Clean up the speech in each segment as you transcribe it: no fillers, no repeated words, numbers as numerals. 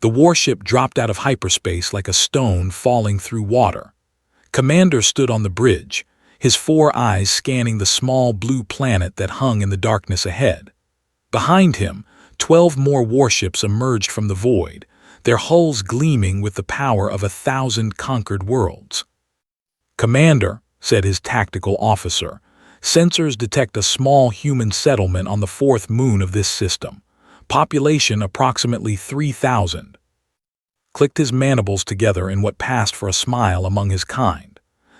The warship dropped out of hyperspace like a stone falling through water. Commander stood on the bridge, his 4 eyes scanning the small blue planet that hung in the darkness ahead. Behind him, 12 more warships emerged from the void, their hulls gleaming with the power of 1,000 conquered worlds. "Commander," said his tactical officer, "sensors detect a small human settlement on the 4th moon of this system. Population approximately 3,000. Clicked his mandibles together in what passed for a smile among his kind.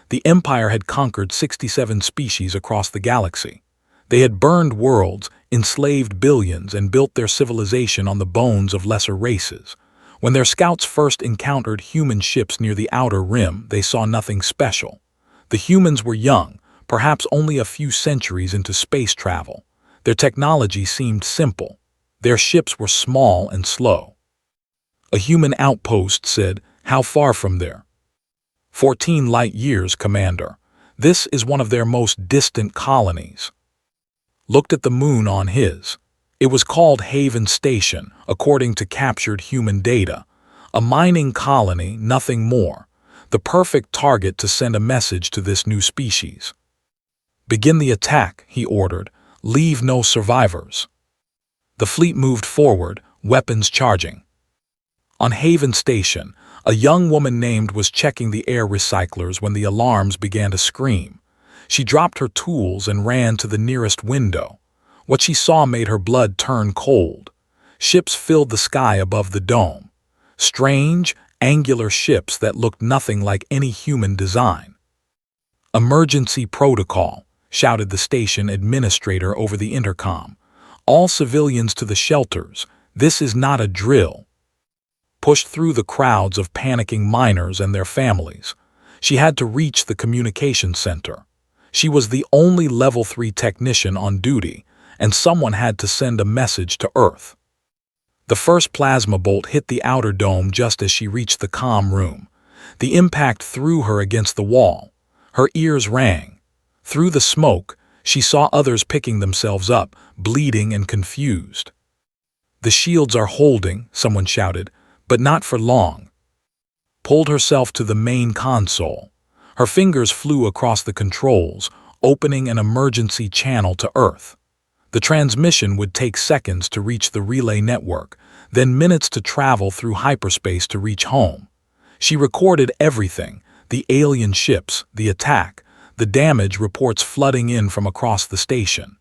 The Empire had conquered 67 species across the galaxy. They had burned worlds, enslaved billions, and built their civilization on the bones of lesser races. When their scouts first encountered human ships near the outer rim, they saw nothing special. The humans were young, perhaps only a few centuries into space travel. Their technology seemed simple. Their ships were small and slow." A human outpost said, "How far from there?" 14 light years, Commander. This is one of their most distant colonies." Looked at the moon on his. It was called Haven Station, according to captured human data. A mining colony, nothing more. The perfect target to send a message to this new species. "Begin the attack," he ordered. "Leave no survivors." The fleet moved forward, weapons charging. On Haven Station, a young woman named was checking the air recyclers when the alarms began to scream. She dropped her tools and ran to the nearest window. What she saw made her blood turn cold. Ships filled the sky above the dome. Strange, angular ships that looked nothing like any human design. "Emergency protocol," shouted the station administrator over the intercom. "All civilians to the shelters. This is not a drill." Pushed through the crowds of panicking miners and their families. She had to reach the communication center. She was the only Level 3 technician on duty, and someone had to send a message to Earth. The first plasma bolt hit the outer dome just as she reached the comm room. The impact threw her against the wall. Her ears rang. Through the smoke, she saw others picking themselves up, bleeding and confused. "The shields are holding," someone shouted, "but not for long." Pulled herself to the main console. Her fingers flew across the controls, opening an emergency channel to Earth. The transmission would take seconds to reach the relay network, then minutes to travel through hyperspace to reach home. She recorded everything: the alien ships, the attack, the damage reports flooding in from across the station.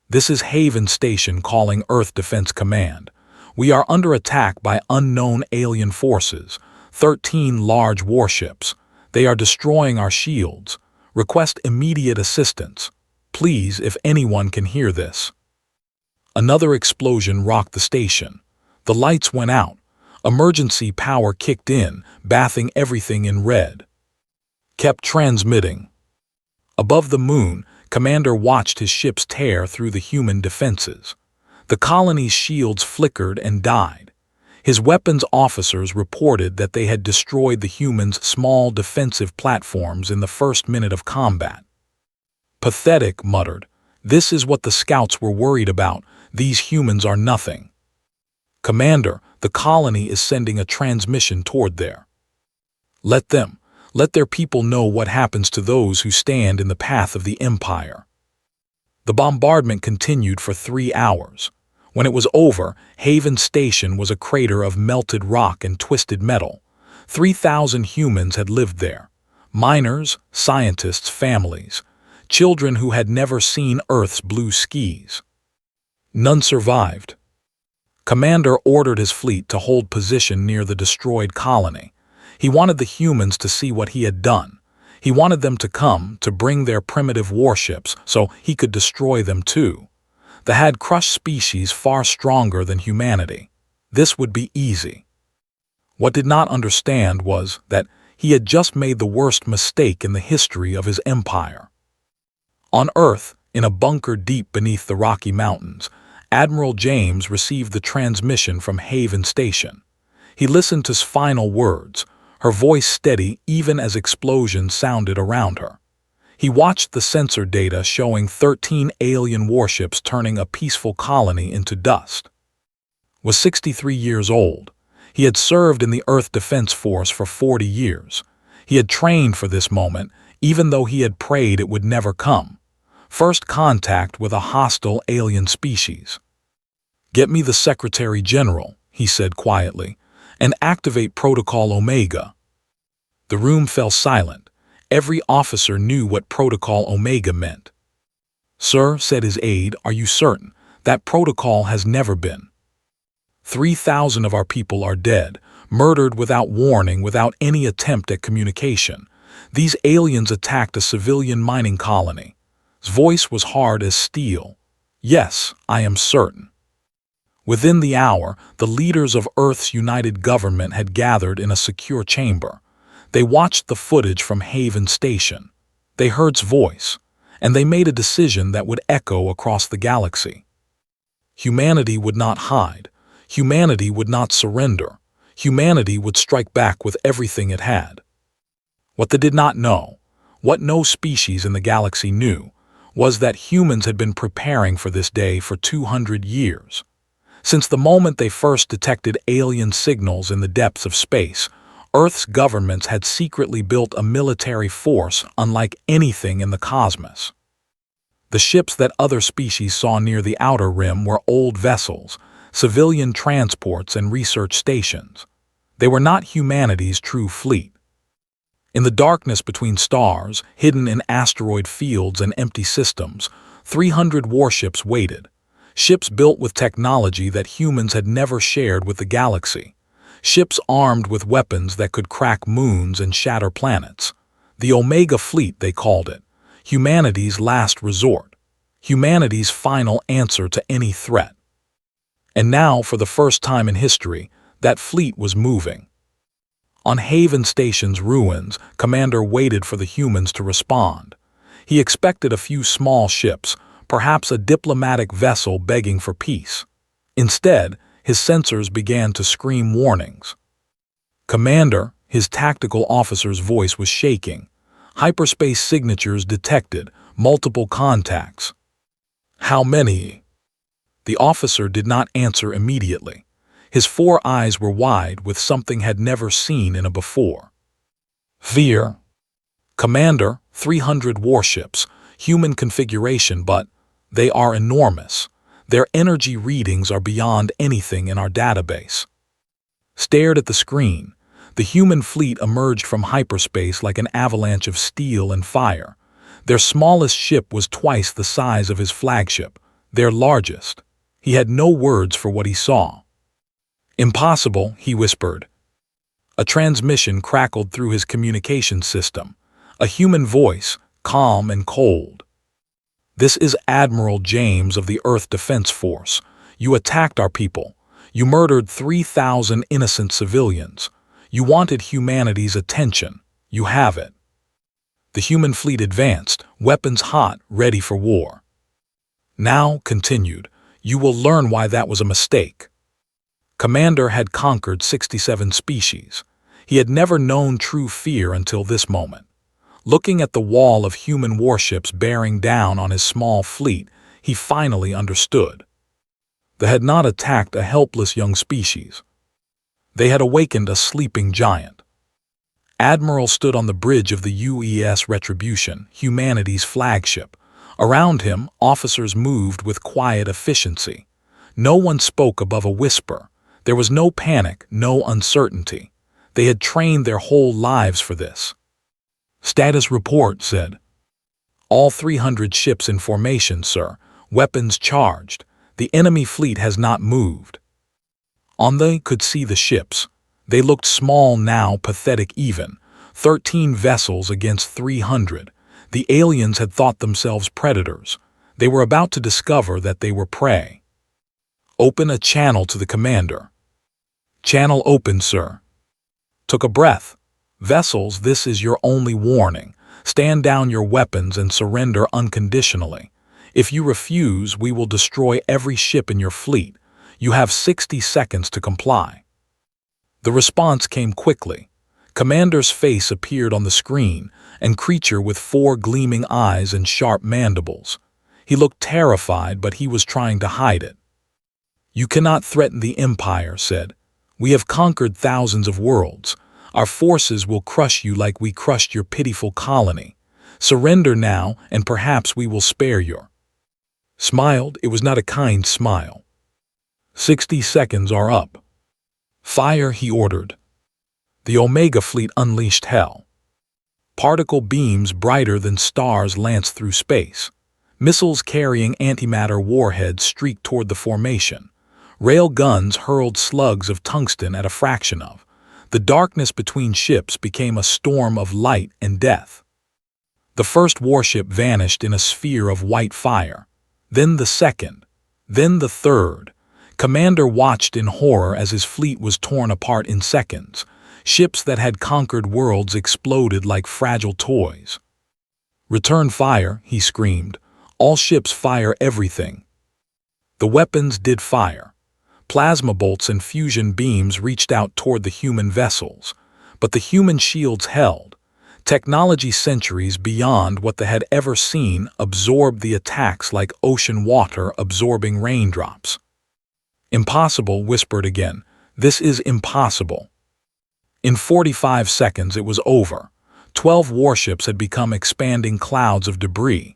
"This is Haven Station calling Earth Defense Command. We are under attack by unknown alien forces, 13 large warships. They are destroying our shields. Request immediate assistance. Please, if anyone can hear this." Another explosion rocked the station. The lights went out. Emergency power kicked in, bathing everything in red. Kept transmitting. Above the moon, Commander watched his ships tear through the human defenses. The colony's shields flickered and died. His weapons officers reported that they had destroyed the humans' small defensive platforms in the first minute of combat. "Pathetic," muttered. "This is what the scouts were worried about. These humans are nothing." "Commander, the colony is sending a transmission toward there." Let their people know what happens to those who stand in the path of the Empire." The bombardment continued for 3 hours. When it was over, Haven Station was a crater of melted rock and twisted metal. 3,000 humans had lived there. Miners, scientists, families. Children who had never seen Earth's blue skies. None survived. Commander ordered his fleet to hold position near the destroyed colony. He wanted the humans to see what he had done. He wanted them to come, to bring their primitive warships, so he could destroy them too. They had crushed species far stronger than humanity. This would be easy. What did not understand was that he had just made the worst mistake in the history of his empire. On Earth, in a bunker deep beneath the Rocky Mountains, Admiral James received the transmission from Haven Station. He listened to his final words, her voice steady even as explosions sounded around her. He watched the sensor data showing 13 alien warships turning a peaceful colony into dust. Was 63 years old. He had served in the Earth Defense Force for 40 years. He had trained for this moment, even though he had prayed it would never come. First contact with a hostile alien species. "Get me the Secretary General," he said quietly, "and activate Protocol Omega." The room fell silent. Every officer knew what Protocol Omega meant. "Sir," said his aide, "are you certain? That protocol has never been." 3,000 of our people are dead, murdered without warning, without any attempt at communication. These aliens attacked a civilian mining colony. His voice was hard as steel. "Yes, I am certain." Within the hour, the leaders of Earth's united government had gathered in a secure chamber. They watched the footage from Haven Station. They heard his voice, and they made a decision that would echo across the galaxy. Humanity would not hide. Humanity would not surrender. Humanity would strike back with everything it had. What they did not know, what no species in the galaxy knew, was that humans had been preparing for this day for 200 years. Since the moment they first detected alien signals in the depths of space, Earth's governments had secretly built a military force unlike anything in the cosmos. The ships that other species saw near the outer rim were old vessels, civilian transports and research stations. They were not humanity's true fleet. In the darkness between stars, hidden in asteroid fields and empty systems, 300 warships waited. Ships built with technology that humans had never shared with the galaxy. Ships armed with weapons that could crack moons and shatter planets. The Omega Fleet, they called it. Humanity's last resort. Humanity's final answer to any threat. And now, for the first time in history, that fleet was moving. On Haven Station's ruins, Commander waited for the humans to respond. He expected a few small ships, perhaps a diplomatic vessel begging for peace. Instead, his sensors began to scream warnings. "Commander," his tactical officer's voice was shaking. "Hyperspace signatures detected, multiple contacts." "How many?" The officer did not answer immediately. His 4 eyes were wide with something had never seen in a before. "Fear." "Commander, 300 warships, human configuration, but they are enormous. Their energy readings are beyond anything in our database." Stared at the screen. The human fleet emerged from hyperspace like an avalanche of steel and fire. Their smallest ship was twice the size of his flagship, their largest. He had no words for what he saw. "Impossible," he whispered. A transmission crackled through his communication system. A human voice, calm and cold. "This is Admiral James of the Earth Defense Force. You attacked our people. You murdered 3,000 innocent civilians. You wanted humanity's attention. You have it." The human fleet advanced, weapons hot, ready for war. "Now," continued, "you will learn why that was a mistake." Commander had conquered 67 species. He had never known true fear until this moment. Looking at the wall of human warships bearing down on his small fleet, he finally understood. They had not attacked a helpless young species. They had awakened a sleeping giant. Admiral stood on the bridge of the UES Retribution, humanity's flagship. Around him, officers moved with quiet efficiency. No one spoke above a whisper. There was no panic, no uncertainty. They had trained their whole lives for this. "Status report," said. "All 300 ships in formation, sir. Weapons charged. The enemy fleet has not moved." They could see the ships. They looked small now, pathetic even. 13 vessels against 300. The aliens had thought themselves predators. They were about to discover that they were prey. "Open a channel to the commander." "Channel open, sir." Took a breath. "Vessels, this is your only warning. Stand down your weapons and surrender unconditionally. If you refuse, we will destroy every ship in your fleet. You have 60 seconds to comply." The response came quickly. Commander's face appeared on the screen, a creature with 4 gleaming eyes and sharp mandibles. He looked terrified, but he was trying to hide it. "You cannot threaten the Empire," said. We have conquered thousands of worlds. Our forces will crush you like we crushed your pitiful colony. Surrender now, and perhaps we will spare your." Smiled, it was not a kind smile. 60 seconds are up. "Fire," he ordered. The Omega fleet unleashed hell. Particle beams brighter than stars lanced through space. Missiles carrying antimatter warheads streaked toward the formation. Rail guns hurled slugs of tungsten at a fraction of. The darkness between ships became a storm of light and death. The first warship vanished in a sphere of white fire. Then the second. Then the third. Commander watched in horror as his fleet was torn apart in seconds. Ships that had conquered worlds exploded like fragile toys. "Return fire," he screamed. "All ships fire everything." The weapons did fire. Plasma bolts and fusion beams reached out toward the human vessels. But the human shields held. Technology centuries beyond what they had ever seen absorbed the attacks like ocean water absorbing raindrops. "Impossible," whispered again. "This is impossible." In 45 seconds it was over. 12 warships had become expanding clouds of debris.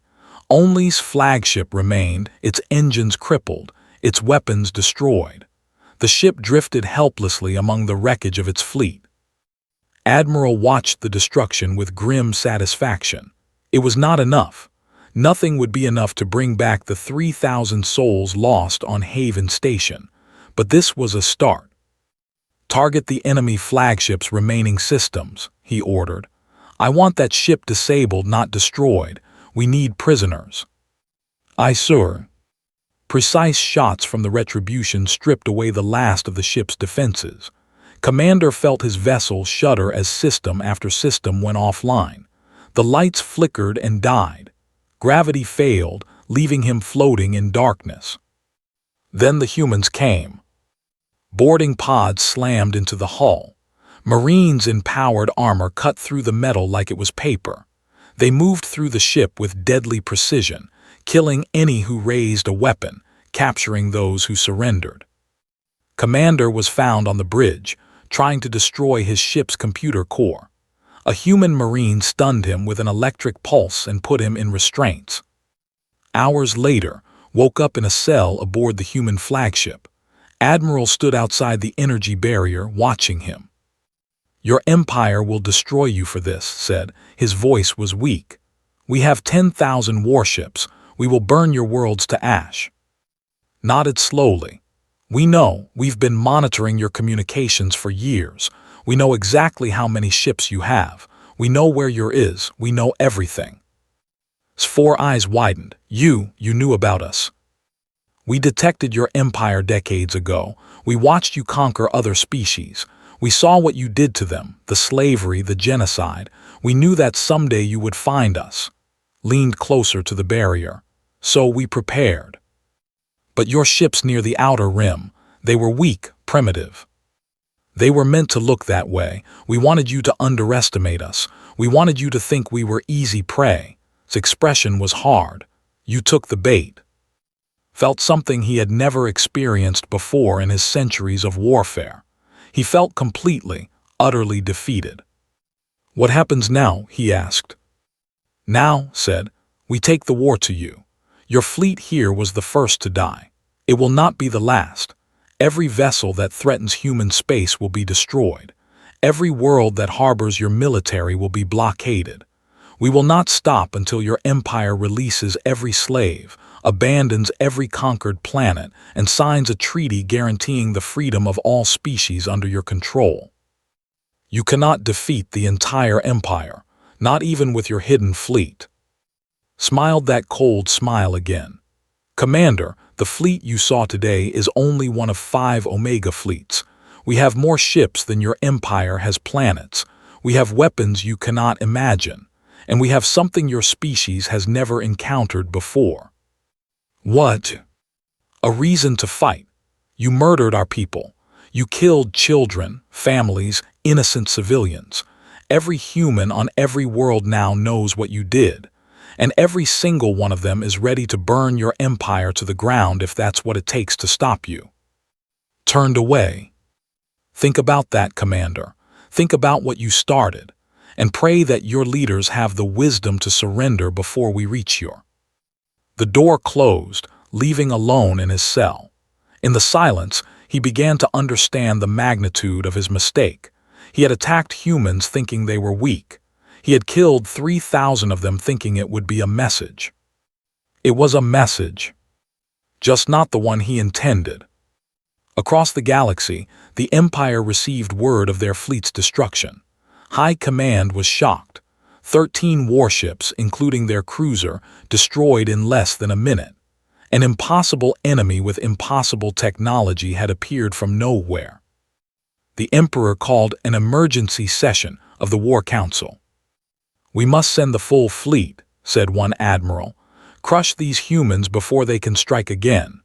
Only's flagship remained, its engines crippled, its weapons destroyed. The ship drifted helplessly among the wreckage of its fleet. Admiral watched the destruction with grim satisfaction. It was not enough. Nothing would be enough to bring back the 3,000 souls lost on Haven Station. But this was a start. "Target the enemy flagship's remaining systems," he ordered. "I want that ship disabled, not destroyed. We need prisoners." "Aye, sir." Precise shots from the Retribution stripped away the last of the ship's defenses. Commander felt his vessel shudder as system after system went offline. The lights flickered and died. Gravity failed, leaving him floating in darkness. Then the humans came. Boarding pods slammed into the hull. Marines in powered armor cut through the metal like it was paper. They moved through the ship with deadly precision, killing any who raised a weapon, capturing those who surrendered. Commander was found on the bridge, trying to destroy his ship's computer core. A human marine stunned him with an electric pulse and put him in restraints. Hours later, woke up in a cell aboard the human flagship. Admiral stood outside the energy barrier, watching him. "Your empire will destroy you for this," said. His voice was weak. "We have 10,000 warships. We will burn your worlds to ash." Nodded slowly. "We know. We've been monitoring your communications for years. We know exactly how many ships you have. We know where yours is. We know everything." His four eyes widened. You knew about us. "We detected your empire decades ago. We watched you conquer other species. We saw what you did to them, the slavery, the genocide. We knew that someday you would find us." Leaned closer to the barrier. "So we prepared. But your ships near the outer rim, they were weak, primitive. They were meant to look that way. We wanted you to underestimate us. We wanted you to think we were easy prey." His expression was hard. "You took the bait." Felt something he had never experienced before in his centuries of warfare. He felt completely, utterly defeated. "What happens now?" he asked. "Now," said, "we take the war to you. Your fleet here was the first to die. It will not be the last. Every vessel that threatens human space will be destroyed. Every world that harbors your military will be blockaded. We will not stop until your empire releases every slave, abandons every conquered planet, and signs a treaty guaranteeing the freedom of all species under your control. You cannot defeat the entire empire, not even with your hidden fleet." Smiled that cold smile again. "Commander, the fleet you saw today is only one of 5 Omega fleets. We have more ships than your empire has planets. We have weapons you cannot imagine. And we have something your species has never encountered before." "What?" "A reason to fight. You murdered our people. You killed children, families, innocent civilians. Every human on every world now knows what you did. And every single one of them is ready to burn your empire to the ground if that's what it takes to stop you." Turned away. Think about that, Commander. Think about what you started, and pray that your leaders have the wisdom to surrender before we reach you. The door closed, leaving alone in his cell. In the silence, he began to understand the magnitude of his mistake. He had attacked humans thinking they were weak. He had killed 3,000 of them thinking it would be a message. It was a message, just not the one he intended. Across the galaxy, the Empire received word of their fleet's destruction. High Command was shocked. 13 warships, including their cruiser, destroyed in less than a minute. An impossible enemy with impossible technology had appeared from nowhere. The Emperor called an emergency session of the War Council. "We must send the full fleet," said one admiral. "Crush these humans before they can strike again."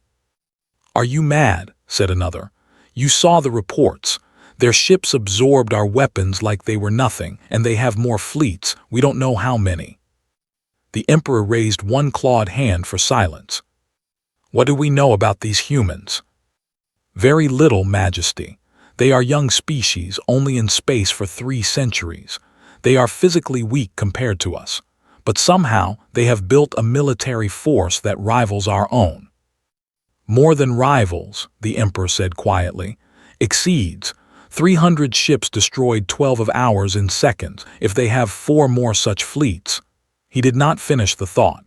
"Are you mad?" said another. "You saw the reports. Their ships absorbed our weapons like they were nothing, and they have more fleets, we don't know how many." The Emperor raised one clawed hand for silence. "What do we know about these humans?" "Very little, Majesty. They are young species, only in space for 3 centuries. They are physically weak compared to us, but somehow they have built a military force that rivals our own." "More than rivals," the Emperor said quietly. "Exceeds. 300 ships destroyed 12 of ours in seconds if they have 4 more such fleets." He did not finish the thought.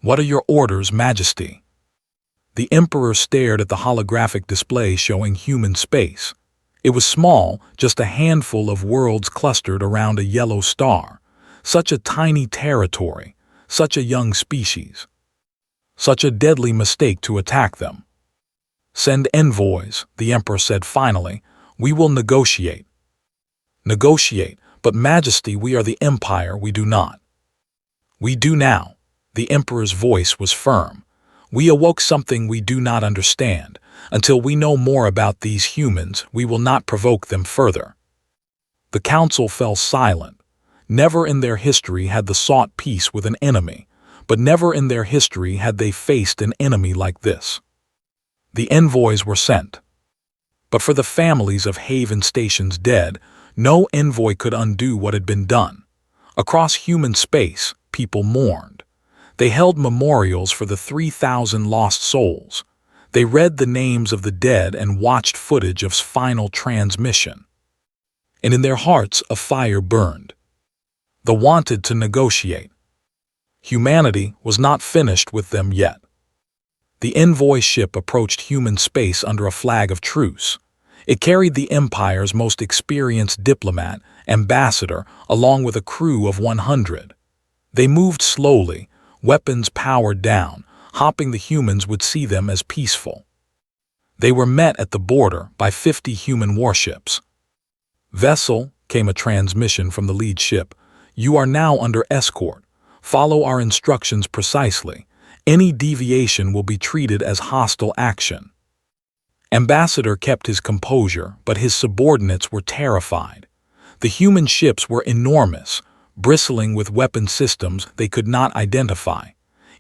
"What are your orders, Majesty?" The Emperor stared at the holographic display showing human space. It was small, just a handful of worlds clustered around a yellow star. Such a tiny territory, such a young species. Such a deadly mistake to attack them. "Send envoys," the Emperor said finally. "We will negotiate." "Negotiate, but Majesty, we are the Empire, we do not." "We do now." The Emperor's voice was firm. "We awoke something we do not understand. Until we know more about these humans, we will not provoke them further." The council fell silent. Never in their history had they sought peace with an enemy, but never in their history had they faced an enemy like this. The envoys were sent. But for the families of Haven Station's dead, no envoy could undo what had been done. Across human space, people mourned. They held memorials for the 3,000 lost souls. They read the names of the dead and watched footage of final transmission. And in their hearts a fire burned. They wanted to negotiate. Humanity was not finished with them yet. The envoy ship approached human space under a flag of truce. It carried the Empire's most experienced diplomat, ambassador, along with a crew of 100. They moved slowly, weapons powered down, hoping the humans would see them as peaceful. They were met at the border by 50 human warships. "Vessel," came a transmission from the lead ship, "you are now under escort. Follow our instructions precisely. Any deviation will be treated as hostile action." Ambassador kept his composure, but his subordinates were terrified. The human ships were enormous, bristling with weapon systems they could not identify.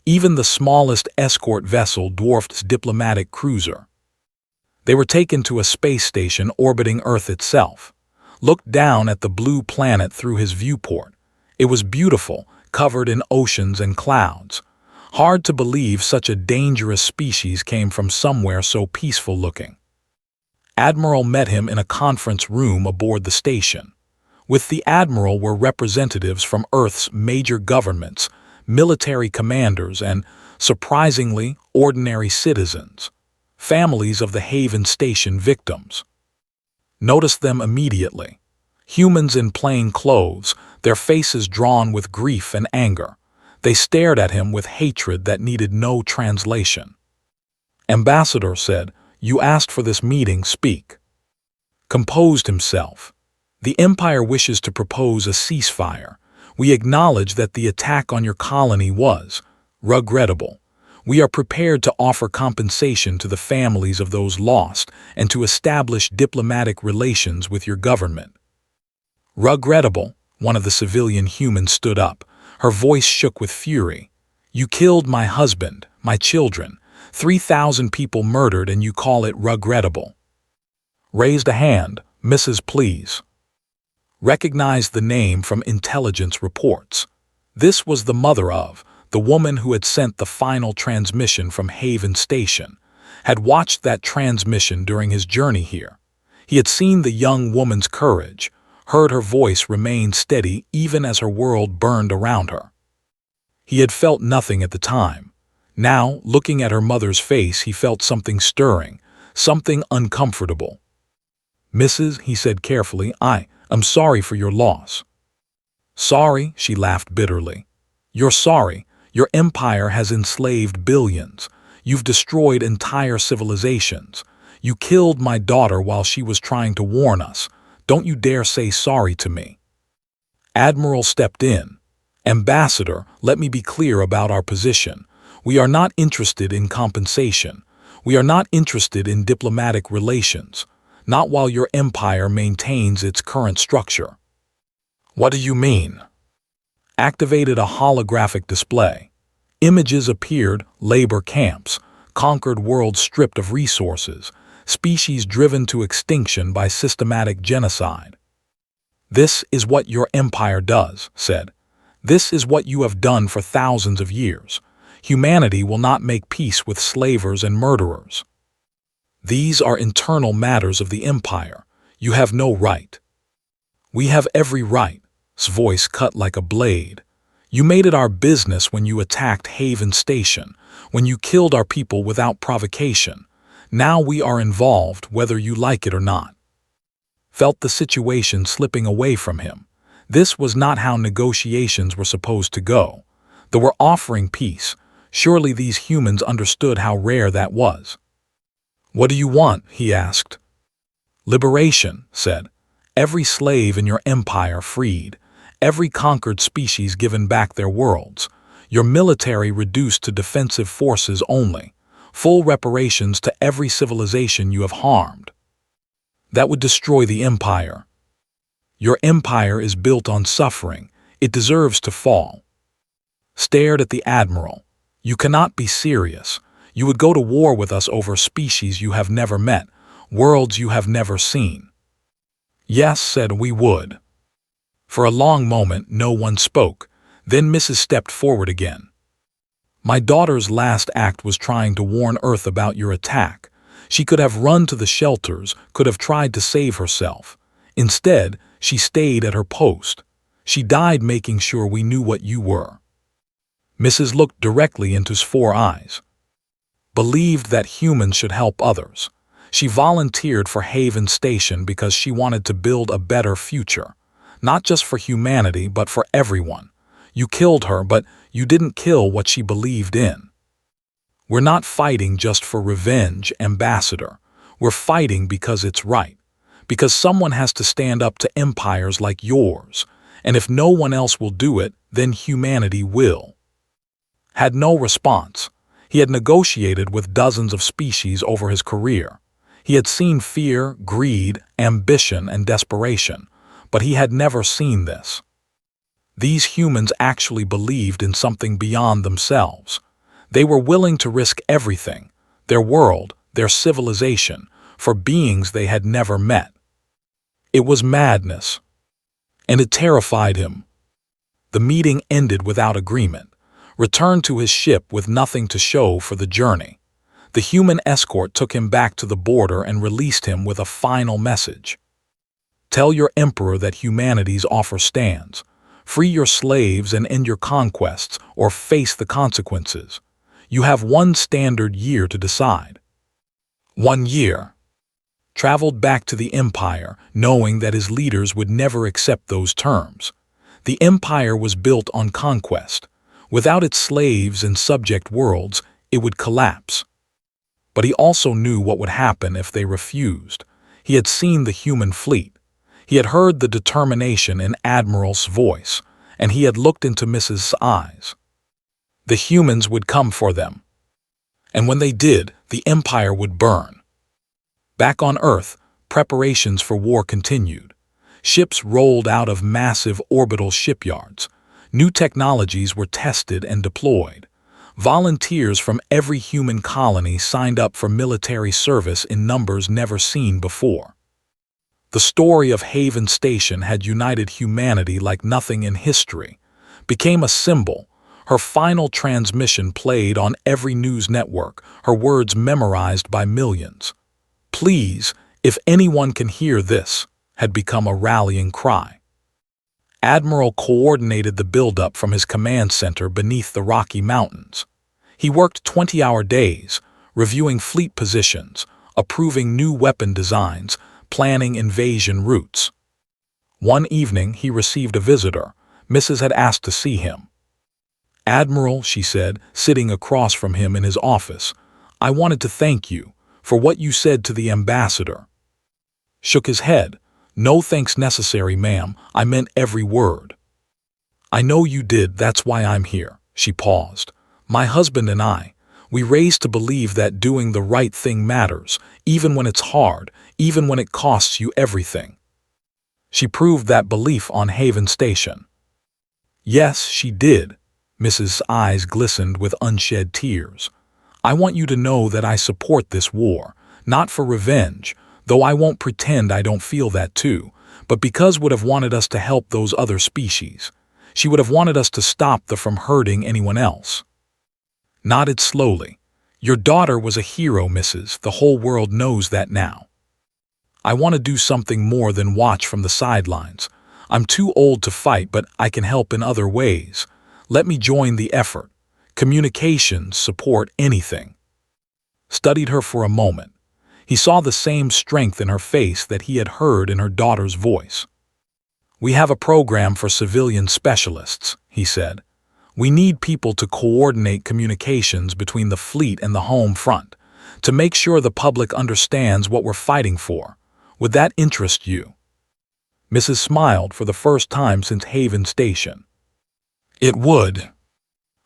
Even the smallest escort vessel dwarfed its diplomatic cruiser. They were taken to a space station orbiting Earth itself. Looked down at the blue planet through his viewport. It was beautiful, covered in oceans and clouds. Hard to believe such a dangerous species came from somewhere so peaceful-looking. Admiral met him in a conference room aboard the station. With the Admiral were representatives from Earth's major governments, military commanders, and, surprisingly, ordinary citizens, families of the Haven Station victims. Noticed them immediately. Humans in plain clothes, their faces drawn with grief and anger. They stared at him with hatred that needed no translation. Ambassador said, "You asked for this meeting, speak." Composed himself. "The Empire wishes to propose a ceasefire. We acknowledge that the attack on your colony was regrettable. We are prepared to offer compensation to the families of those lost and to establish diplomatic relations with your government." "Regrettable," one of the civilian humans stood up. Her voice shook with fury. "You killed my husband, my children, 3,000 people murdered, and you call it regrettable." Raised a hand. Mrs. Please. Recognized the name from intelligence reports. This was the mother of the woman who had sent the final transmission from Haven Station, had watched that transmission during his journey here. He had seen the young woman's courage, heard her voice remain steady even as her world burned around her. He had felt nothing at the time. Now, looking at her mother's face, he felt something stirring, something uncomfortable. "Mrs.," he said carefully, I'm sorry for your loss." "Sorry?" she laughed bitterly. "You're sorry. Your empire has enslaved billions. You've destroyed entire civilizations. You killed my daughter while she was trying to warn us. Don't you dare say sorry to me." Admiral stepped in. "Ambassador, let me be clear about our position. We are not interested in compensation. We are not interested in diplomatic relations. Not while your empire maintains its current structure." "What do you mean?" Activated a holographic display. Images appeared: labor camps, conquered worlds stripped of resources, species driven to extinction by systematic genocide. "This is what your empire does," said. "This is what you have done for thousands of years. Humanity will not make peace with slavers and murderers. These are internal matters of the empire. You have no right." "We have every right." His voice cut like a blade. "You made it our business when you attacked Haven Station, when you killed our people without provocation. Now we are involved whether you like it or not." Felt the situation slipping away from him. This was not how negotiations were supposed to go. They were offering peace. Surely these humans understood how rare that was. "What do you want?" he asked. "Liberation," said. "Every slave in your empire freed. Every conquered species given back their worlds. Your military reduced to defensive forces only. Full reparations to every civilization you have harmed." "That would destroy the empire." "Your empire is built on suffering. It deserves to fall." Stared at the admiral. "You cannot be serious. You would go to war with us over species you have never met, worlds you have never seen." "Yes," said, "we would." For a long moment no one spoke. Then Mrs. stepped forward again. "My daughter's last act was trying to warn Earth about your attack. She could have run to the shelters, could have tried to save herself. Instead, she stayed at her post. She died making sure we knew what you were." Mrs. looked directly into his 4 eyes. "Believed that humans should help others. She volunteered for Haven Station because she wanted to build a better future. Not just for humanity, but for everyone. You killed her, but you didn't kill what she believed in." "We're not fighting just for revenge, Ambassador. We're fighting because it's right. Because someone has to stand up to empires like yours. And if no one else will do it, then humanity will." Had no response. He had negotiated with dozens of species over his career. He had seen fear, greed, ambition, and desperation, but he had never seen this. These humans actually believed in something beyond themselves. They were willing to risk everything, their world, their civilization, for beings they had never met. It was madness, and it terrified him. The meeting ended without agreement. Returned to his ship with nothing to show for the journey. The human escort took him back to the border and released him with a final message. "Tell your emperor that humanity's offer stands. Free your slaves and end your conquests, or face the consequences. You have 1 standard year to decide." 1 year. Traveled back to the empire, knowing that his leaders would never accept those terms. The empire was built on conquest. Without its slaves and subject worlds, it would collapse. But he also knew what would happen if they refused. He had seen the human fleet. He had heard the determination in Admiral's voice, and he had looked into Mrs.'s eyes. The humans would come for them. And when they did, the empire would burn. Back on Earth, preparations for war continued. Ships rolled out of massive orbital shipyards. New technologies were tested and deployed. Volunteers from every human colony signed up for military service in numbers never seen before. The story of Haven Station had united humanity like nothing in history, became a symbol. Her final transmission played on every news network, her words memorized by millions. Please, if anyone can hear this, had become a rallying cry. Admiral coordinated the buildup from his command center beneath the Rocky Mountains. He worked 20-hour days, reviewing fleet positions, approving new weapon designs, planning invasion routes. One evening, he received a visitor. Mrs. had asked to see him. "Admiral," she said, sitting across from him in his office, "I wanted to thank you for what you said to the ambassador." Shook his head. "No thanks necessary, ma'am. I meant every word." "I know you did, that's why I'm here." She paused. "My husband and I, we raised to believe that doing the right thing matters, even when it's hard, even when it costs you everything." She proved that belief on Haven Station. "Yes, she did." Mrs. eyes glistened with unshed tears. "I want you to know that I support this war, not for revenge, though I won't pretend I don't feel that too, but because would have wanted us to help those other species. She would have wanted us to stop them from hurting anyone else." Nodded slowly. "Your daughter was a hero, Mrs. The whole world knows that now. I want to do something more than watch from the sidelines. I'm too old to fight, but I can help in other ways. Let me join the effort. Communications, support, anything." Studied her for a moment. He saw the same strength in her face that he had heard in her daughter's voice. "We have a program for civilian specialists," he said. "We need people to coordinate communications between the fleet and the home front, to make sure the public understands what we're fighting for. Would that interest you?" Mrs. smiled for the first time since Haven Station. It would.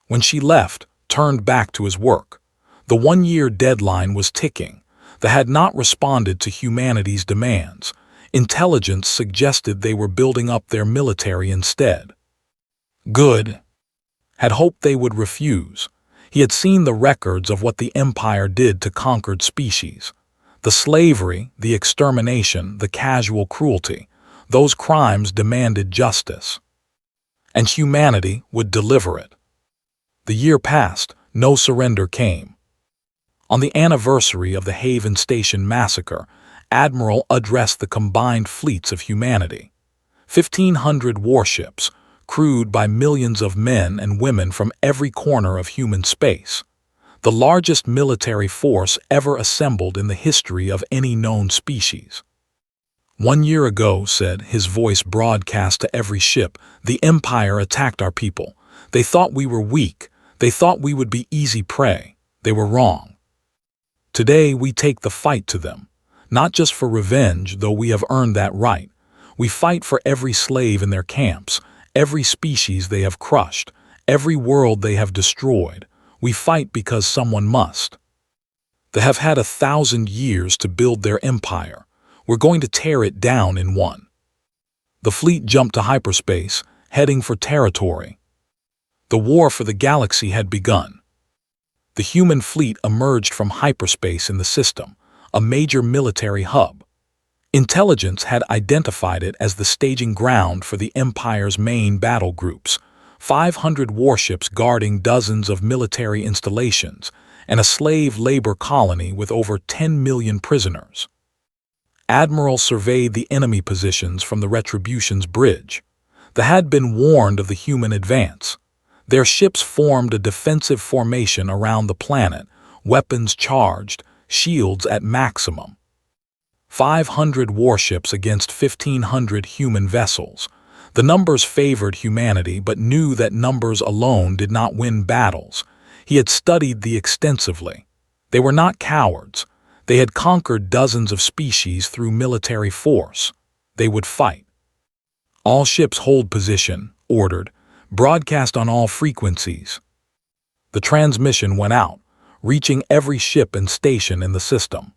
When she left, turned back to his work. The 1-year deadline was ticking. They had not responded to humanity's demands. Intelligence suggested they were building up their military instead. Good. Had hoped they would refuse. He had seen the records of what the Empire did to conquered species. The slavery, the extermination, the casual cruelty. Those crimes demanded justice. And humanity would deliver it. The year passed, no surrender came. On the anniversary of the Haven Station massacre, Admiral addressed the combined fleets of humanity. 1,500 warships, crewed by millions of men and women from every corner of human space. The largest military force ever assembled in the history of any known species. 1 year ago, said, his voice broadcast to every ship, the Empire attacked our people. They thought we were weak. They thought we would be easy prey. They were wrong. Today we take the fight to them. Not just for revenge, though we have earned that right. We fight for every slave in their camps, every species they have crushed, every world they have destroyed. We fight because someone must. They have had 1,000 years to build their empire. We're going to tear it down in one. The fleet jumped to hyperspace, heading for territory. The war for the galaxy had begun. The human fleet emerged from hyperspace in the system, a major military hub. Intelligence had identified it as the staging ground for the Empire's main battle groups, 500 warships guarding dozens of military installations, and a slave labor colony with over 10 million prisoners. Admiral surveyed the enemy positions from the Retribution's bridge. They had been warned of the human advance. Their ships formed a defensive formation around the planet, weapons charged, shields at maximum. 500 warships against 1,500 human vessels. The numbers favored humanity but knew that numbers alone did not win battles. He had studied them extensively. They were not cowards. They had conquered dozens of species through military force. They would fight. All ships hold position, ordered, broadcast on all frequencies. The transmission went out, reaching every ship and station in the system.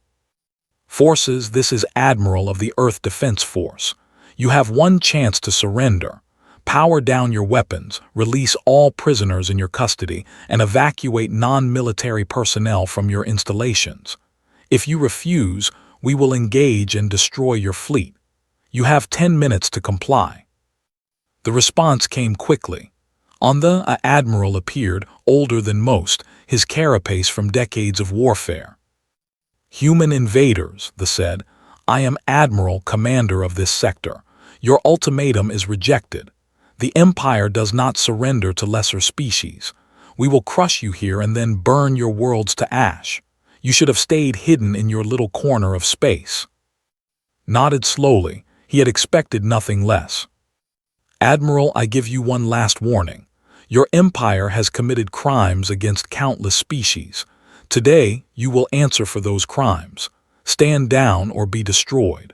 Forces, this is Admiral of the Earth Defense Force. You have one chance to surrender. Power down your weapons, release all prisoners in your custody, and evacuate non-military personnel from your installations. If you refuse, we will engage and destroy your fleet. You have 10 minutes to comply." The response came quickly. On the admiral appeared, older than most, his carapace from decades of warfare. "Human invaders," the said, "I am Admiral, commander of this sector. Your ultimatum is rejected. The Empire does not surrender to lesser species. We will crush you here and then burn your worlds to ash. You should have stayed hidden in your little corner of space." Nodded slowly. He had expected nothing less. "Admiral, I give you one last warning. Your empire has committed crimes against countless species. Today, you will answer for those crimes. Stand down or be destroyed."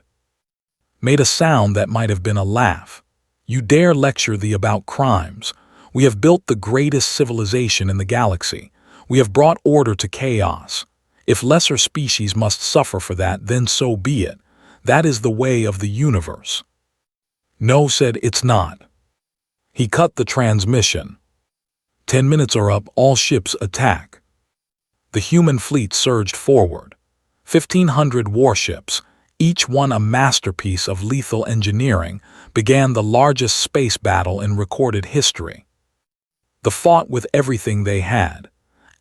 Made a sound that might have been a laugh. "You dare lecture thee about crimes? We have built the greatest civilization in the galaxy. We have brought order to chaos. If lesser species must suffer for that, then so be it. That is the way of the universe." "No," said, "it's not." He cut the transmission. 10 minutes are up, all ships attack." The human fleet surged forward. 1,500 warships, each one a masterpiece of lethal engineering, began the largest space battle in recorded history. They fought with everything they had.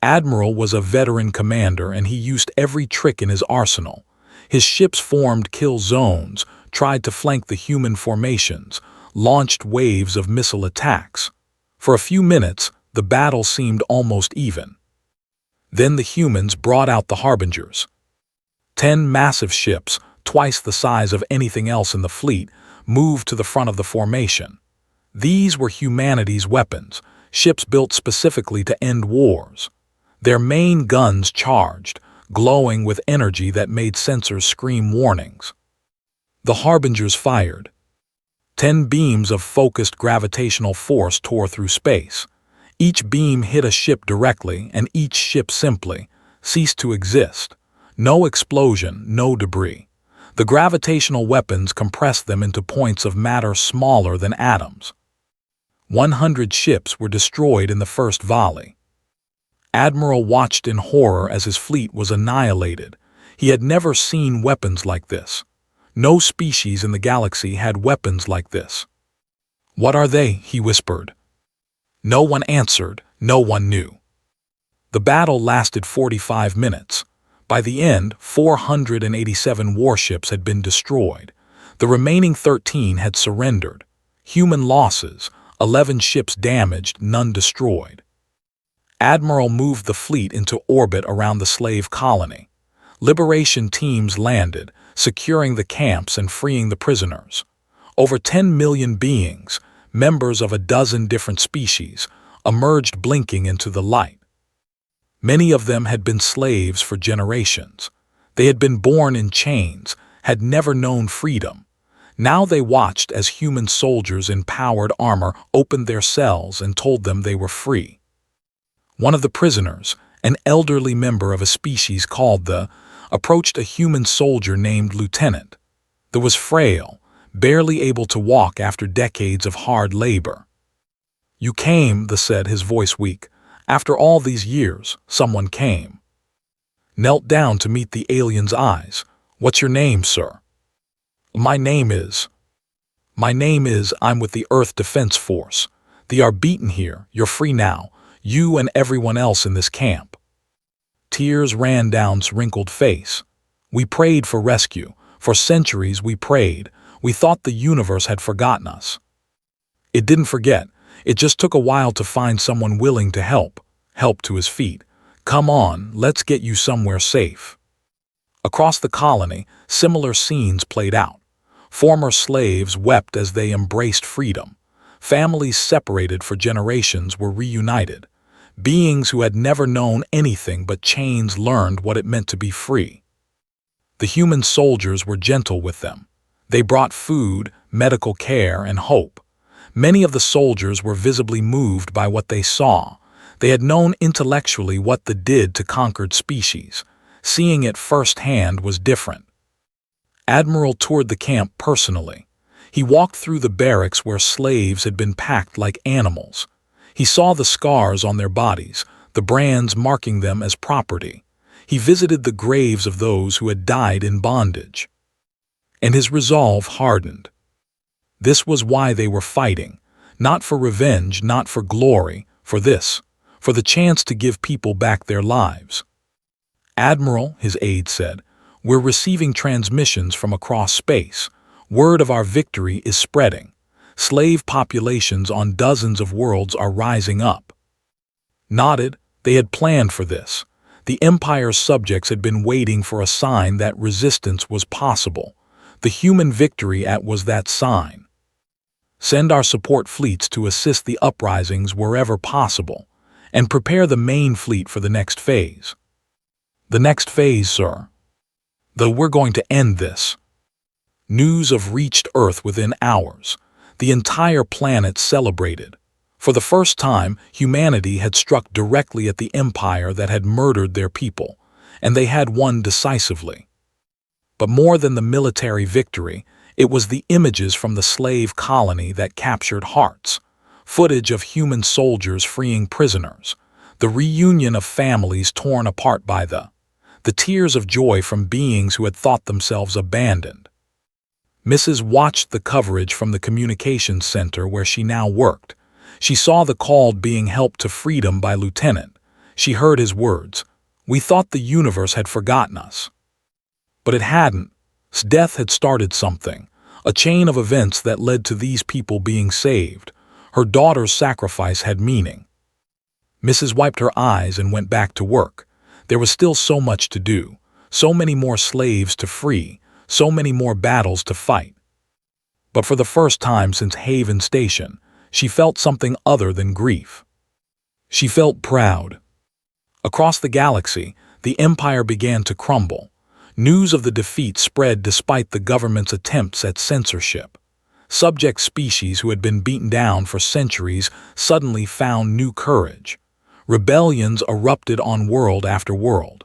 Admiral was a veteran commander and he used every trick in his arsenal. His ships formed kill zones, tried to flank the human formations, launched waves of missile attacks. For a few minutes, the battle seemed almost even. Then the humans brought out the harbingers. 10 massive ships, twice the size of anything else in the fleet, moved to the front of the formation. These were humanity's weapons, ships built specifically to end wars. Their main guns charged, glowing with energy that made sensors scream warnings. The harbingers fired. 10 beams of focused gravitational force tore through space. Each beam hit a ship directly, and each ship simply ceased to exist. No explosion, no debris. The gravitational weapons compressed them into points of matter smaller than atoms. 100 ships were destroyed in the first volley. Admiral watched in horror as his fleet was annihilated. He had never seen weapons like this. No species in the galaxy had weapons like this. "What are they?" he whispered. No one answered, no one knew. The battle lasted 45 minutes. By the end, 487 warships had been destroyed. The remaining 13 had surrendered. Human losses, 11 ships damaged, none destroyed. Admiral moved the fleet into orbit around the slave colony. Liberation teams landed, securing the camps and freeing the prisoners. Over 10 million beings, members of a dozen different species, emerged blinking into the light. Many of them had been slaves for generations. They had been born in chains, had never known freedom. Now they watched as human soldiers in powered armor opened their cells and told them they were free. One of the prisoners, an elderly member of a species called the, approached a human soldier named Lieutenant. That was frail, barely able to walk after decades of hard labor. "You came," the said, his voice weak. "After all these years, someone came." Knelt down to meet the alien's eyes. "What's your name, sir?" My name is, I'm with the Earth Defense Force. They are beaten here, you're free now, you and everyone else in this camp." Tears ran down his wrinkled face. "We prayed for rescue. For centuries we prayed. We thought the universe had forgotten us." "It didn't forget. It just took a while to find someone willing to help." Help to his feet. "Come on, let's get you somewhere safe." Across the colony, similar scenes played out. Former slaves wept as they embraced freedom. Families separated for generations were reunited. Beings who had never known anything but chains learned what it meant to be free. The human soldiers were gentle with them. They brought food, medical care, and hope. Many of the soldiers were visibly moved by what they saw. They had known intellectually what they did to conquered species. Seeing it firsthand was different. Admiral toured the camp personally. He walked through the barracks where slaves had been packed like animals. He saw the scars on their bodies, the brands marking them as property. He visited the graves of those who had died in bondage. And his resolve hardened. This was why they were fighting. Not for revenge, not for glory, for this. For the chance to give people back their lives. "Admiral," his aide said, "we're receiving transmissions from across space. Word of our victory is spreading. Slave populations on dozens of worlds are rising up." Nodded. They had planned for this. The Empire's subjects had been waiting for a sign that resistance was possible. The human victory was that sign. "Send our support fleets to assist the uprisings wherever possible, and prepare the main fleet for the next phase." "The next phase, sir." "Though we're going to end this." News of reached Earth within hours. The entire planet celebrated. For the first time, humanity had struck directly at the Empire that had murdered their people, and they had won decisively. But more than the military victory, it was the images from the slave colony that captured hearts. Footage of human soldiers freeing prisoners. The reunion of families torn apart by the tears of joy from beings who had thought themselves abandoned. Mrs. watched the coverage from the communications center where she now worked. She saw the called being helped to freedom by Lieutenant. She heard his words. "We thought the universe had forgotten us." But it hadn't. Death had started something, a chain of events that led to these people being saved. Her daughter's sacrifice had meaning. Mrs. wiped her eyes and went back to work. There was still so much to do, so many more slaves to free, so many more battles to fight. But for the first time since Haven Station, she felt something other than grief. She felt proud. Across the galaxy, the Empire began to crumble. News of the defeat spread despite the government's attempts at censorship. Subject species who had been beaten down for centuries suddenly found new courage. Rebellions erupted on world after world.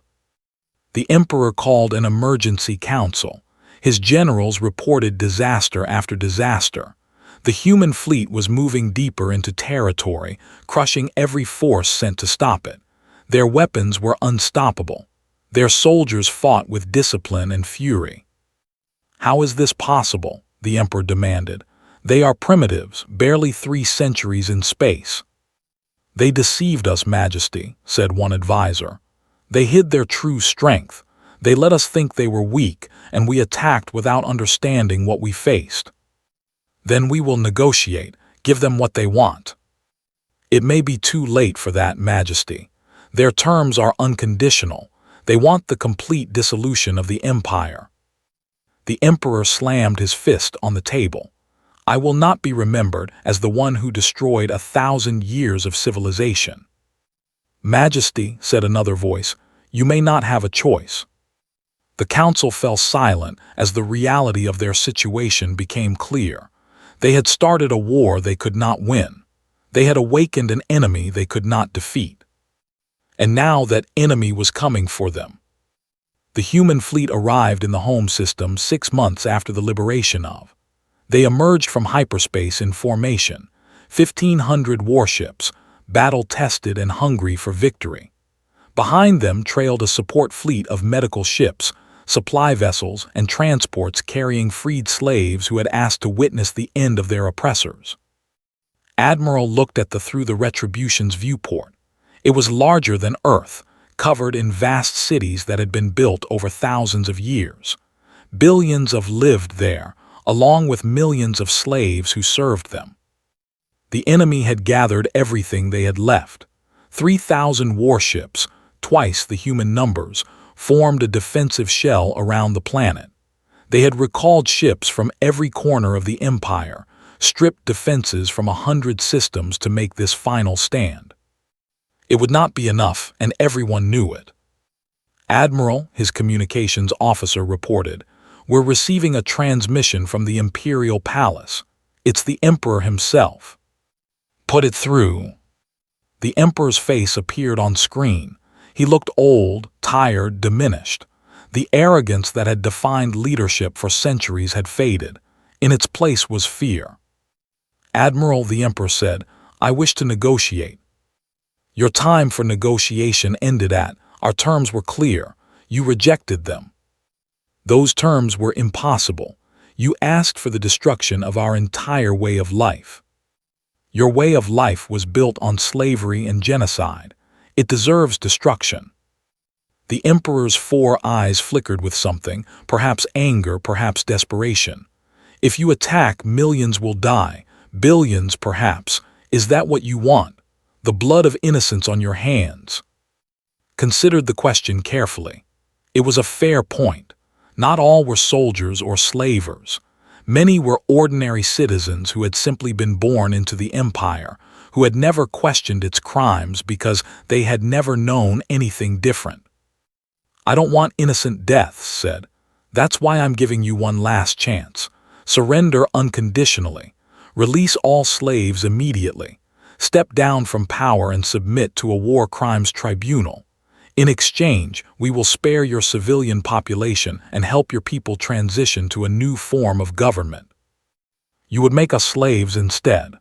The Emperor called an emergency council. His generals reported disaster after disaster. The human fleet was moving deeper into territory, crushing every force sent to stop it. Their weapons were unstoppable. Their soldiers fought with discipline and fury. "How is this possible?" the Emperor demanded. "They are primitives, barely 3 centuries in space." "They deceived us, Majesty," said one advisor. "They hid their true strength. They let us think they were weak, and we attacked without understanding what we faced." "Then we will negotiate, give them what they want." "It may be too late for that, Majesty. Their terms are unconditional. They want the complete dissolution of the Empire." The Emperor slammed his fist on the table. "I will not be remembered as the one who destroyed 1,000 years of civilization." "Majesty," said another voice, "you may not have a choice." The council fell silent as the reality of their situation became clear. They had started a war they could not win. They had awakened an enemy they could not defeat. And now that enemy was coming for them. The human fleet arrived in the home system 6 months after the liberation of. They emerged from hyperspace in formation, 1,500 warships, battle-tested and hungry for victory. Behind them trailed a support fleet of medical ships, supply vessels, and transports carrying freed slaves who had asked to witness the end of their oppressors. Admiral looked at through the Retribution's viewport. It was larger than Earth, covered in vast cities that had been built over thousands of years. Billions of lived there, along with millions of slaves who served them. The enemy had gathered everything they had left. 3,000 warships, twice the human numbers, formed a defensive shell around the planet. They had recalled ships from every corner of the Empire, stripped defenses from 100 systems to make this final stand. It would not be enough, and everyone knew it. "Admiral," his communications officer reported, "we're receiving a transmission from the Imperial Palace. It's the Emperor himself." "Put it through." The Emperor's face appeared on screen. He looked old, tired, diminished. The arrogance that had defined leadership for centuries had faded. In its place was fear. "Admiral," the Emperor said, "I wish to negotiate." "Your time for negotiation ended our terms were clear. You rejected them." "Those terms were impossible. You asked for the destruction of our entire way of life. Your way of life was built on slavery and genocide. It deserves destruction." The Emperor's 4 eyes flickered with something, perhaps anger, perhaps desperation. "If you attack, millions will die, billions perhaps. Is that what you want? The blood of innocents on your hands?" Considered the question carefully. It was a fair point. Not all were soldiers or slavers. Many were ordinary citizens who had simply been born into the empire, who had never questioned its crimes because they had never known anything different. "I don't want innocent deaths," said. "That's why I'm giving you one last chance. Surrender unconditionally. Release all slaves immediately. Step down from power and submit to a war crimes tribunal. In exchange, we will spare your civilian population and help your people transition to a new form of government." "You would make us slaves instead."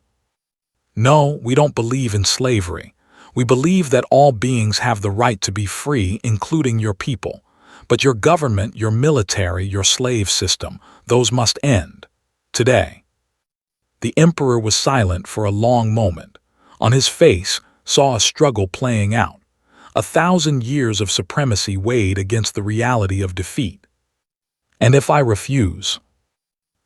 "No, we don't believe in slavery. We believe that all beings have the right to be free, including your people. But your government, your military, your slave system, those must end. Today." The Emperor was silent for a long moment. On his face, saw a struggle playing out. 1,000 years of supremacy weighed against the reality of defeat. "And if I refuse?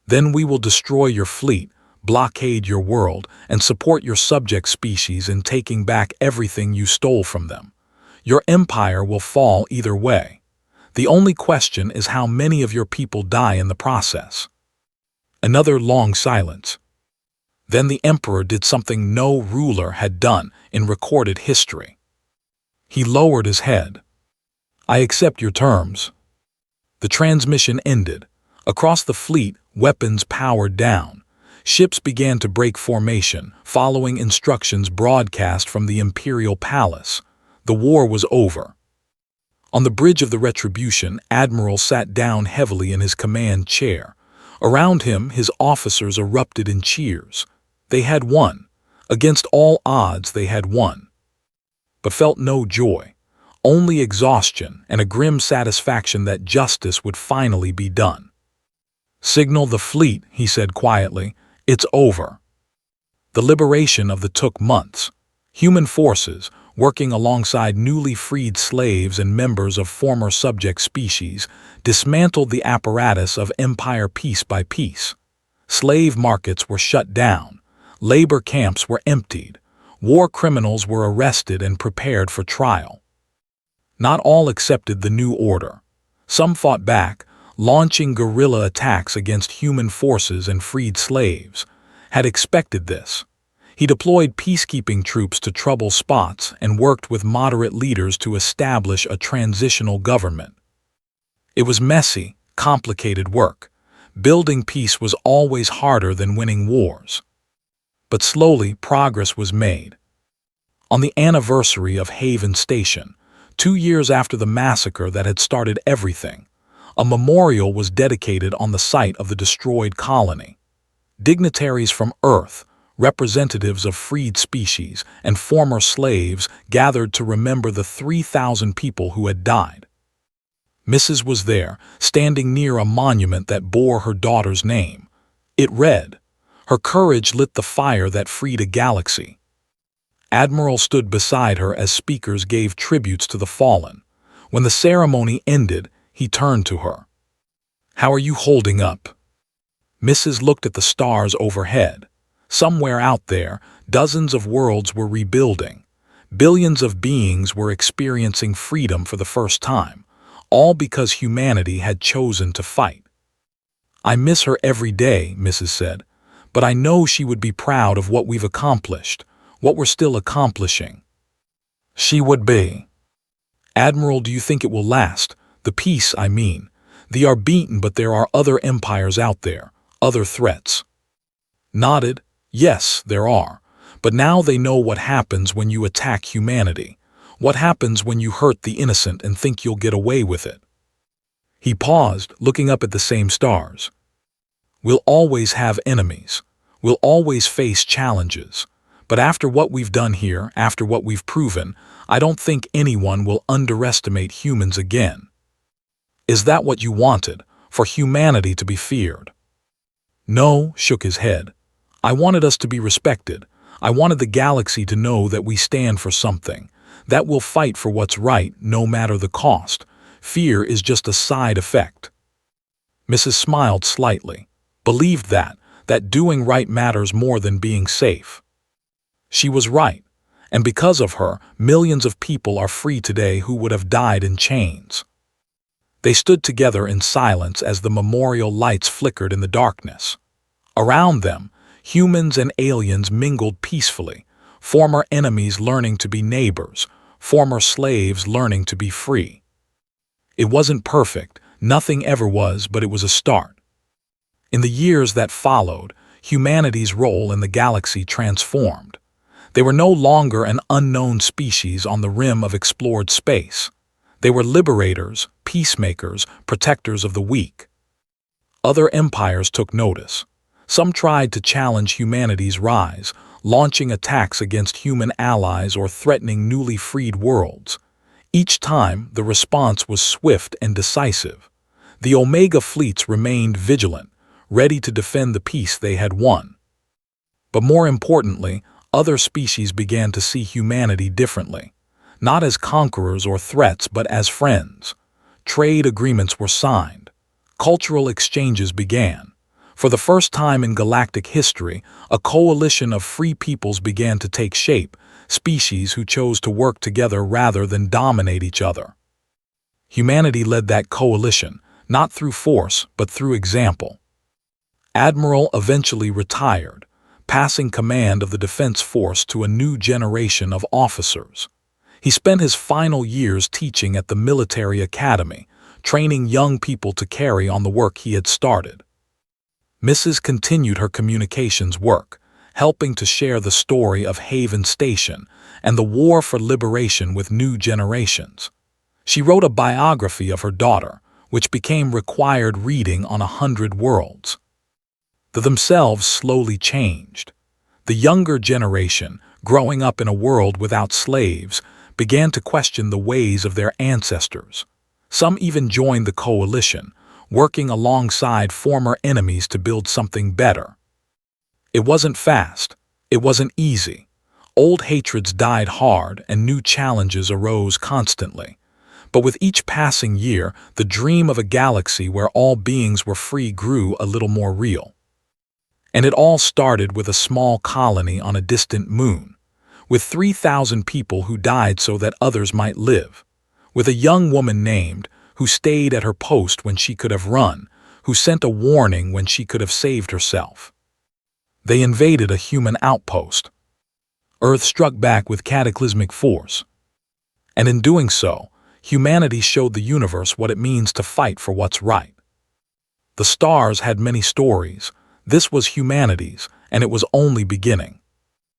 Then we will destroy your fleet, blockade your world, and support your subject species in taking back everything you stole from them. Your empire will fall either way. The only question is how many of your people die in the process." Another long silence. Then the Emperor did something no ruler had done in recorded history. He lowered his head. "I accept your terms." The transmission ended. Across the fleet, weapons powered down. Ships began to break formation, following instructions broadcast from the Imperial Palace. The war was over. On the bridge of the Retribution, Admiral sat down heavily in his command chair. Around him, his officers erupted in cheers. They had won. Against all odds, they had won. But felt no joy, only exhaustion and a grim satisfaction that justice would finally be done. "Signal the fleet," he said quietly. "It's over." The liberation of the took months. Human forces, working alongside newly freed slaves and members of former subject species, dismantled the apparatus of empire piece by piece. Slave markets were shut down. Labor camps were emptied. War criminals were arrested and prepared for trial. Not all accepted the new order. Some fought back, launching guerrilla attacks against human forces and freed slaves. Had expected this. He deployed peacekeeping troops to trouble spots and worked with moderate leaders to establish a transitional government. It was messy, complicated work. Building peace was always harder than winning wars. But slowly, progress was made. On the anniversary of Haven Station, 2 years after the massacre that had started everything, a memorial was dedicated on the site of the destroyed colony. Dignitaries from Earth, representatives of freed species, and former slaves gathered to remember the 3,000 people who had died. Mrs. was there, standing near a monument that bore her daughter's name. It read, "Her courage lit the fire that freed a galaxy." Admiral stood beside her as speakers gave tributes to the fallen. When the ceremony ended, he turned to her. "How are you holding up?" Mrs. looked at the stars overhead. Somewhere out there, dozens of worlds were rebuilding. Billions of beings were experiencing freedom for the first time, all because humanity had chosen to fight. "I miss her every day," Mrs. said, "but I know she would be proud of what we've accomplished, what we're still accomplishing." "She would be." "Admiral, do you think it will last? The peace, I mean. They are beaten, but there are other empires out there, other threats." Nodded. "Yes, there are. But now they know what happens when you attack humanity. What happens when you hurt the innocent and think you'll get away with it." He paused, looking up at the same stars. "We'll always have enemies. We'll always face challenges. But after what we've done here, after what we've proven, I don't think anyone will underestimate humans again." "Is that what you wanted, for humanity to be feared?" No, shook his head. I wanted us to be respected. I wanted the galaxy to know that we stand for something, that we'll fight for what's right, no matter the cost. Fear is just a side effect. Mrs. smiled slightly, believed that doing right matters more than being safe. She was right, and because of her, millions of people are free today who would have died in chains. They stood together in silence as the memorial lights flickered in the darkness. Around them, humans and aliens mingled peacefully, former enemies learning to be neighbors, former slaves learning to be free. It wasn't perfect, nothing ever was, but it was a start. In the years that followed, humanity's role in the galaxy transformed. They were no longer an unknown species on the rim of explored space. They were liberators, peacemakers, protectors of the weak. Other empires took notice. Some tried to challenge humanity's rise, launching attacks against human allies or threatening newly freed worlds. Each time, the response was swift and decisive. The Omega fleets remained vigilant, ready to defend the peace they had won. But more importantly, other species began to see humanity differently, not as conquerors or threats but as friends. Trade agreements were signed. Cultural exchanges began. For the first time in galactic history, a coalition of free peoples began to take shape, species who chose to work together rather than dominate each other. Humanity led that coalition, not through force but through example. Admiral eventually retired, passing command of the defense force to a new generation of officers. He spent his final years teaching at the military academy, training young people to carry on the work he had started. Mrs. continued her communications work, helping to share the story of Haven Station and the war for liberation with new generations. She wrote a biography of her daughter, which became required reading on 100 worlds. They themselves slowly changed. The younger generation, growing up in a world without slaves, began to question the ways of their ancestors. Some even joined the coalition, working alongside former enemies to build something better. It wasn't fast. It wasn't easy. Old hatreds died hard and new challenges arose constantly. But with each passing year, the dream of a galaxy where all beings were free grew a little more real. And it all started with a small colony on a distant moon, with 3,000 people who died so that others might live, with a young woman named, who stayed at her post when she could have run, who sent a warning when she could have saved herself. They invaded a human outpost. Earth struck back with cataclysmic force. And in doing so, humanity showed the universe what it means to fight for what's right. The stars had many stories. This was humanity's, and it was only beginning.